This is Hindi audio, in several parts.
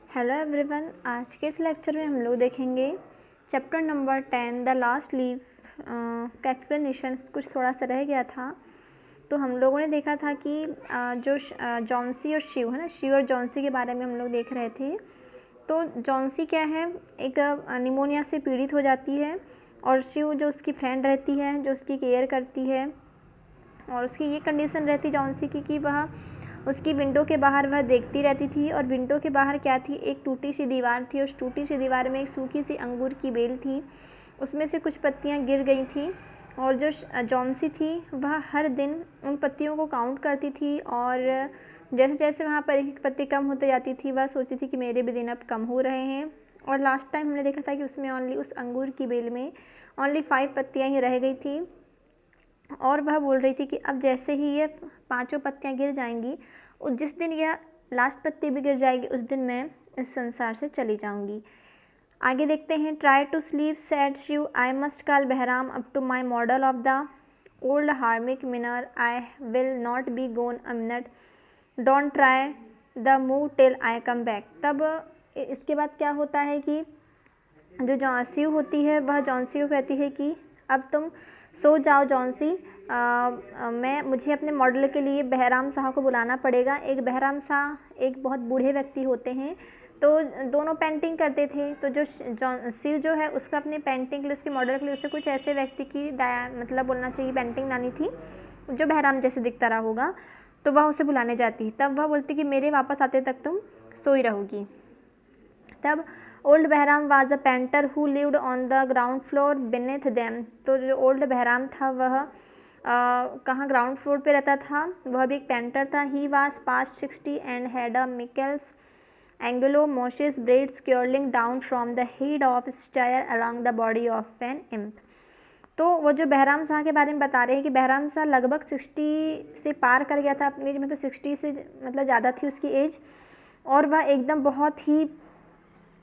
हेलो एवरीवन, आज के इस लेक्चर में हम लोग देखेंगे chapter number 10 the last leave का एक्सप्लेनेशन। कुछ थोड़ा सा रह गया था। तो हम लोगों ने देखा था कि जो जॉन्सी और शिव है ना, शिव और जॉन्सी के बारे में हम लोग देख रहे थे। तो जॉन्सी क्या है, एक निमोनिया से पीड़ित हो जाती है और शिव जो उसकी फ्रेंड रहती है, जो उसकी केयर करती है, और उसकी ये कंडीशन रहती जॉन्सी की कि वह उसकी विंडो के बाहर वह देखती रहती थी। और विंडो के बाहर क्या थी, एक टूटी सी दीवार थी। उस टूटी सी दीवार में एक सूखी सी अंगूर की बेल थी, उसमें से कुछ पत्तियां गिर गई थी। और जो जॉन्सी थी वह हर दिन उन पत्तियों को काउंट करती थी, और जैसे जैसे वहाँ पर एक एक पत्ती कम होते जाती थी, वह सोचती थी कि मेरे भी दिन अब कम हो रहे हैं। और लास्ट टाइम हमने देखा था कि उसमें ओनली, उस अंगूर की बेल में ओनली 5 पत्तियाँ ही रह गई थी। और वह बोल रही थी कि अब जैसे ही ये 5 पत्तियां गिर जाएंगी, और जिस दिन यह लास्ट पत्ती भी गिर जाएगी, उस दिन मैं इस संसार से चली जाऊंगी। आगे देखते हैं। Try to sleep said Sue, I must call Behrman up to my model of the old hermit miner, I will not be gone a minute, don't try the move till I come back. तब इसके बाद क्या होता है कि जो शिव होती है वह जॉन्सी को कहती है कि अब तुम सो जाओ जॉन्सी, मुझे अपने मॉडल के लिए बहराम शाह को बुलाना पड़ेगा। एक बहराम शाह एक बहुत बूढ़े व्यक्ति होते हैं, तो दोनों पेंटिंग करते थे। तो जो शिव जो है उसका अपने पेंटिंग के लिए, उसके मॉडल के लिए उसे कुछ ऐसे व्यक्ति की मतलब बोलना चाहिए पेंटिंग लानी थी जो बहराम जैसे दिखता रहा होगा। तो वह उसे बुलाने जाती, तब वह बोलती कि मेरे वापस आते तक तुम सोई रहोगी। तब old Bahram was a painter who lived on the ground floor beneath them. तो जो ओल्ड बहराम था वह कहाँ, ग्राउंड फ्लोर पे रहता था। वह भी एक पेंटर था। He was past 60 and had a Michael Angelo Moses beards curling down from the head of satyr along the body of an imp. तो वो जो बहराम शाह के बारे में बता रहे हैं कि बहराम शाह लगभग 60 से पार कर गया था अपनी एज, मतलब 60 से मतलब ज़्यादा थी उसकी एज। और वह एकदम बहुत ही,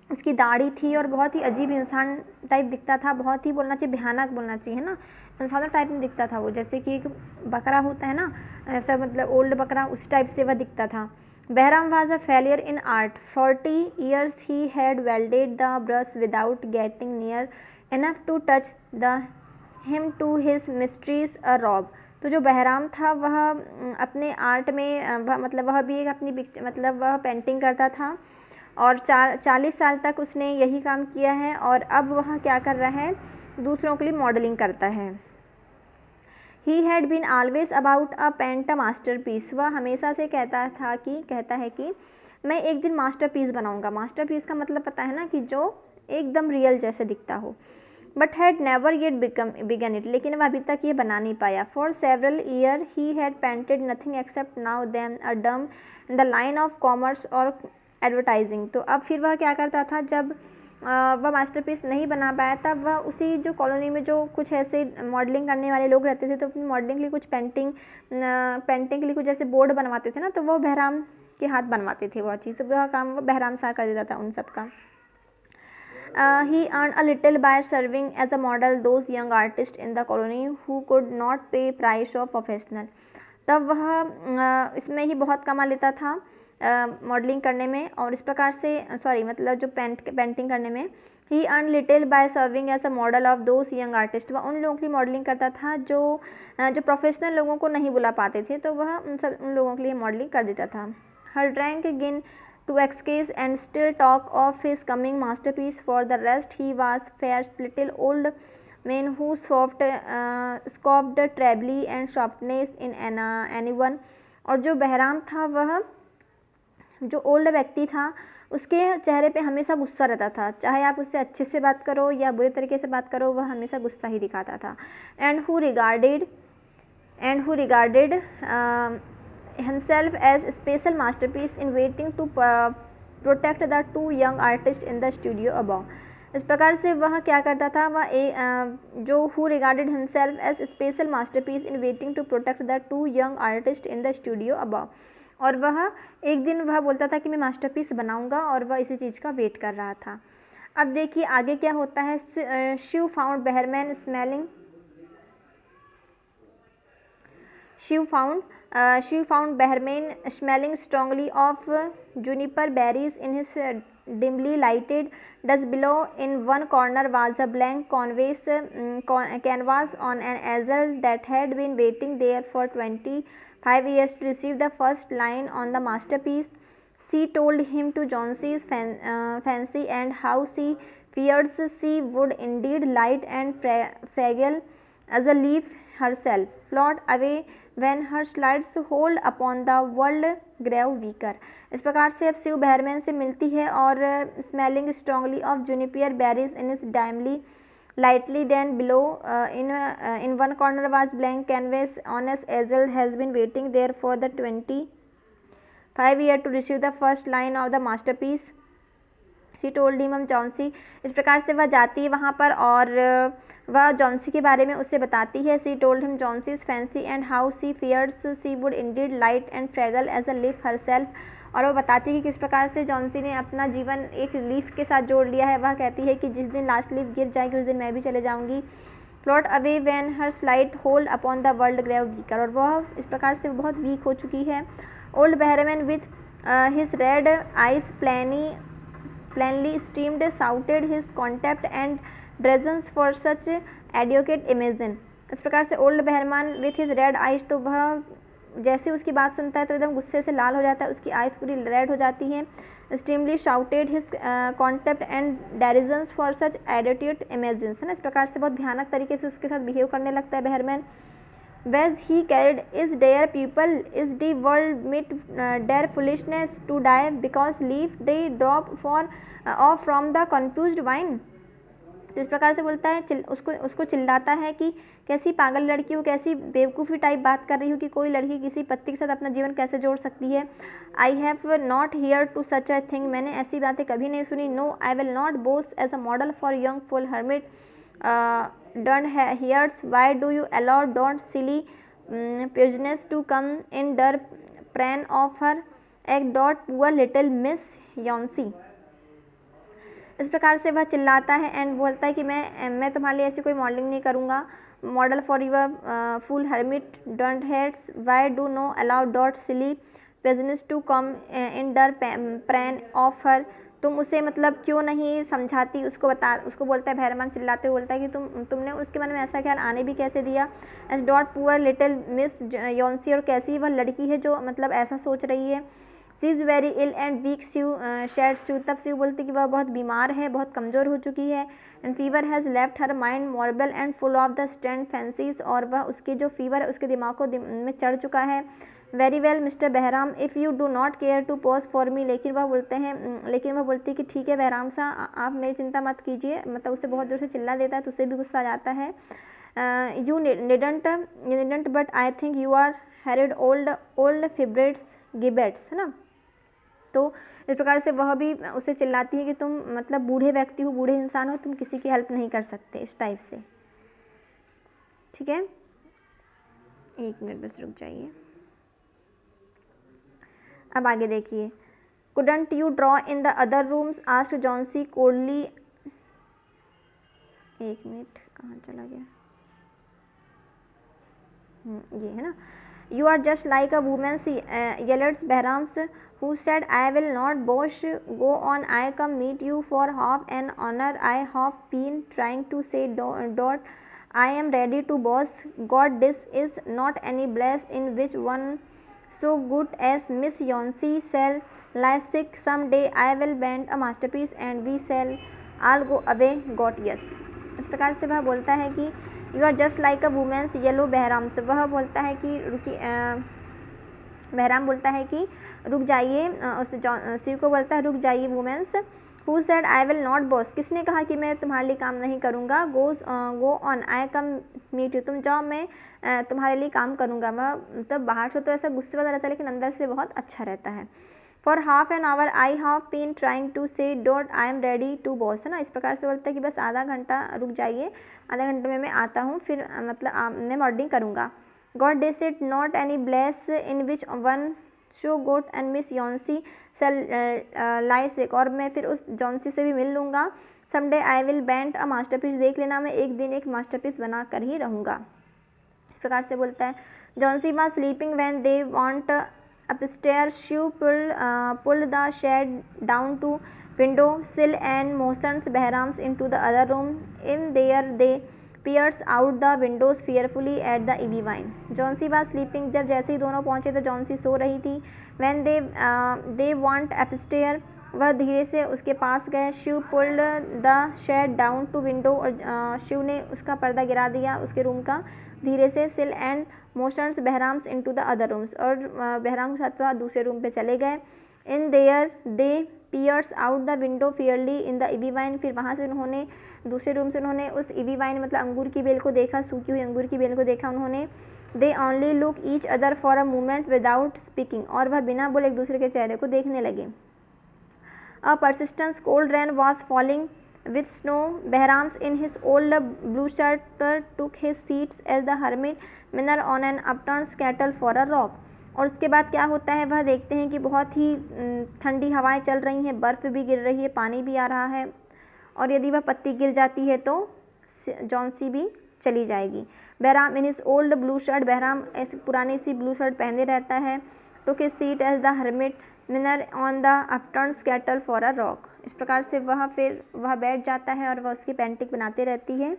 उसकी दाढ़ी थी और बहुत ही अजीब इंसान टाइप दिखता था। बहुत ही बोलना चाहिए, भयानक बोलना चाहिए है ना, इंसानों टाइप में दिखता था वो, जैसे कि एक बकरा होता है ना, ऐसा मतलब ओल्ड बकरा, उस टाइप से वह दिखता था। Bahram was a failure in art. 40 years he had wielded the brush without getting near enough to touch the hem to his mistress's a robe. तो जो बहराम था वह अपने आर्ट में मतलब वह भी एक अपनी मतलब वह पेंटिंग करता था, और 40 साल तक उसने यही काम किया है। और अब वह क्या कर रहा है, दूसरों के लिए मॉडलिंग करता है। He had been always about a paint a masterpiece. वह हमेशा से कहता है कि मैं एक दिन मास्टर पीस बनाऊँगा। मास्टर पीस का मतलब पता है ना, कि जो एकदम रियल जैसे दिखता हो। But had never yet begun it, लेकिन वह अभी तक ये बना नहीं पाया। For several year he had painted nothing except now then a daub in the line of commerce और एडवर्टाइजिंग। तो अब फिर वह क्या करता था, जब वह मास्टरपीस नहीं बना पाया, तब वह उसी जो कॉलोनी में जो कुछ ऐसे मॉडलिंग करने वाले लोग रहते थे, तो अपनी मॉडलिंग के लिए कुछ पेंटिंग के लिए कुछ जैसे बोर्ड बनवाते थे ना, तो वो बहराम के हाथ बनवाते थे वह चीज़। तो वह काम वो बहराम शाह कर देता था उन सब का। He earned a little by serving as a model those young artists in the colony who could not pay price of professional। तब वह इसमें ही बहुत कमा लेता था मॉडलिंग करने में, और इस प्रकार से मतलब जो पेंटिंग करने में। He earn little by serving as a model of those young artist. वह उन लोगों की मॉडलिंग करता था जो प्रोफेशनल लोगों को नहीं बुला पाते थे, तो वह उन लोगों के लिए मॉडलिंग कर देता था। हर ड्रैंक गिन to excuse and still talk of his coming masterpiece. For the rest he was fair little old man who scoffed trebly and sharpness in anyone। और जो बहराम था, वह जो ओल्ड व्यक्ति था, उसके चेहरे पे हमेशा गुस्सा रहता था। चाहे आप उससे अच्छे से बात करो या बुरे तरीके से बात करो, वह हमेशा गुस्सा ही दिखाता था। And who regarded himself as special masterpiece in waiting to protect the 2 young artists in the studio above। इस प्रकार से वह क्या करता था, जो who regarded himself as special masterpiece in waiting to protect the 2 young artists in the studio above। और वह एक दिन वह बोलता था कि मैं मास्टरपीस बनाऊंगा, और वह इसी चीज़ का वेट कर रहा था। अब देखिए आगे क्या होता है। Sue found Behrman she found Behrman smelling strongly of juniper berries in his dimly lighted desk below. In one corner was a blank canvas on an easel that had been waiting there for 25 years to receive the first line on the masterpiece. She told him to Johnson's fancy and how she fears she would indeed light and fragile as a leaf herself, float away when her slides hold upon the world grew weaker. इस प्रकार से अब शिव बहरमैन से मिलती है और smelling strongly of juniper berries in his dimly lightly then below in one corner was blank canvas on as easel has been waiting there for the 25 years to receive the first line of the masterpiece. She told him Johnsy. इस प्रकार से वह जाती है वहाँ पर और वह जॉन्सी के बारे में उससे बताती है. She told him Johnson's fancy and how she fears she would indeed light and fragile as a leaf herself. और वह बताती है कि किस प्रकार से जॉन्सी ने अपना जीवन एक लीफ के साथ जोड़ लिया है. वह कहती है कि जिस दिन लास्ट लीफ गिर जाएगी उस दिन मैं भी चले जाऊंगी. Float away when her slide hold upon the world grow weaker. और वह इस प्रकार से बहुत वीक हो चुकी है. Old Behrman with his red eyes plainly streamed shouted his contempt and reasons for such adequate imagine. इस प्रकार से old Behrman with his red eyes, तो वह जैसे उसकी बात सुनता है तो एकदम गुस्से से लाल हो जाता है, उसकी आइज पूरी रेड हो जाती हैं. Streamly shouted his contempt and derisions for such idiotic imaginings, है ना. इस प्रकार से बहुत भयानक तरीके से उसके साथ बिहेव करने लगता है बहरमैन. Whereas he carried is their people is the world meet their foolishness to die because leaf they drop for off from the confused wine. तो इस प्रकार से बोलता है उसको चिल्लाता है कि कैसी पागल लड़की हो, कैसी बेवकूफ़ी टाइप बात कर रही हो कि कोई लड़की किसी पत्ती के साथ अपना जीवन कैसे जोड़ सकती है. I have not hear to such a thing, मैंने ऐसी बातें कभी नहीं सुनी. No I will not boast as a model for young fool hermit done hears. Why do you allow don't silly business to come in the pran of her egg dot poor little miss Yonsi. इस प्रकार से वह चिल्लाता है एंड बोलता है कि मैं तुम्हारे लिए ऐसी कोई मॉडलिंग नहीं करूँगा. Model for your fool hermit dunderheads. Why do no allow dot silly business to come in der brain of her. तुम उसे मतलब क्यों नहीं समझाती, उसको बोलता है बहरमान चिल्लाते हुए बोलता है कि तुमने उसके मन में ऐसा ख्याल आने भी कैसे दिया. As dot poor little miss Johnsy, और कैसी वह लड़की है जो मतलब ऐसा सोच रही है. She is very ill and weak Shiv said Shiv. तब शिव बोलती कि वह बहुत बीमार है, बहुत कमज़ोर हो चुकी है. And fever has left her mind marble and full of the stand fancies, और वह उसके जो फीवर है उसके दिमाग को में चढ़ चुका है. Very well mister Bahram if you do not care to pose for me. लेकिन वह बोलती है कि ठीक है बहराम सा, आप मेरी चिंता मत कीजिए. मतलब उसे बहुत जोर से चिल्ला देता है तो उसे भी गुस्सा आ जाता है. You needn't but I think you are horrid old flibbertigibbet, है ना. तो इस प्रकार से वह भी उसे चिल्लाती है कि तुम मतलब बूढ़े व्यक्ति हो, बूढ़े इंसान हो, तुम किसी की हेल्प नहीं कर सकते, इस टाइप से. ठीक है, एक मिनट बस रुक जाइए. अब आगे देखिए. Couldn't you draw in the other rooms asked Johnsy coldly. एक मिनट, कहाँ चला गया. ये है ना. You are just like a woman सी yelled Behrman who said I will not bosh. Go on, I come meet you for half an honor. I have been trying to say dot I am ready to boss. God, this is not any place in which one so good as Miss Yonsi shall lie sick. Someday I will bend a masterpiece and we shall all go away. God, yes. इस प्रकार से वह बोलता है कि you are just like a woman's yellow Bahram से. वह बोलता है कि बहराम बोलता है कि रुक जाइए. शिव को बोलता है रुक जाइए women's. Who said I will not pose. किसने कहा कि मैं तुम्हारे लिए काम नहीं करूँगा. Go on I come meet you. तुम जाओ, मैं तुम्हारे लिए काम करूँगा. वह मतलब बाहर से तो ऐसा गुस्से वाला रहता है लेकिन अंदर से बहुत अच्छा रहता है. For half an hour I have been trying to say don't I am ready to pose, है ना. इस प्रकार से बोलता है कि बस आधा घंटा रुक जाइए, आधे घंटे में मैं आता हूँ, फिर मतलब मैं मॉडलिंग करूँगा. God this it not any bless in which one so good and Miss Yonsi shall lie sick. और मैं फिर उस जॉन्सी से भी मिल लूँगा. Someday I will bend a masterpiece. देख लेना, मैं एक दिन एक मास्टरपीस बना कर ही रहूँगा. इस प्रकार से बोलता है. Johnsy was sleeping when they want upstairs. She pulled the shade down to window sill and motioned Behram's into the other room. In there they peered out the windows fearfully at the ivy vine. Johnsy was sleeping. जब जैसे ही दोनों पहुँचे तो जॉन्सी सो रही थी. When they went upstairs, वह धीरे से उसके पास गए. Shiv pulled the shade down to window. और शिव ने उसका पर्दा गिरा दिया उसके रूम का धीरे से. Sill and motions Behrman into the other rooms. और बहराम के साथ वह दूसरे रूम पे चले गए. In there they peers out the window fearly in the ivy vine. फिर वहाँ से उन्होंने दूसरे रूम से उन्होंने उस इवी वाइन मतलब अंगूर की बेल को देखा, सूखी हुई अंगूर की बेल को देखा उन्होंने. They only look each other for a moment without speaking. और वह बिना बोले एक दूसरे के चेहरे को देखने लगे. A persistent cold rain was falling with snow. Behrams in his old blue shirt took his seats as the hermit manner on an upturned scuttle for a rock. और उसके बाद क्या होता है वह देखते हैं कि बहुत ही ठंडी हवाएं चल रही हैं, बर्फ़ भी गिर रही है, पानी भी आ रहा है. और यदि वह पत्ती गिर जाती है तो जॉन्सी भी चली जाएगी. Behrman in his old blue shirt. Behrman ऐसी पुरानी सी ब्लू शर्ट पहने रहता है. Took his seat as the hermit miner on the upturn kettle for a rock. इस प्रकार से वह बैठ जाता है और वह उसकी पेंटिंग बनाते रहती है.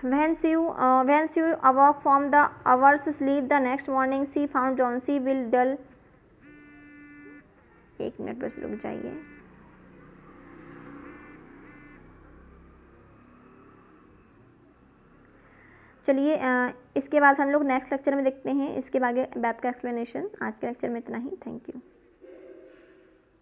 When she awoke from the hour's sleep the next morning, she found Johnsy will dull. 1 minute बस रुक जाइए. चलिए इसके बाद हम लोग नेक्स्ट लेक्चर में देखते हैं इसके बाद का एक्सप्लेनेशन. आज के लेक्चर में इतना ही. Thank you.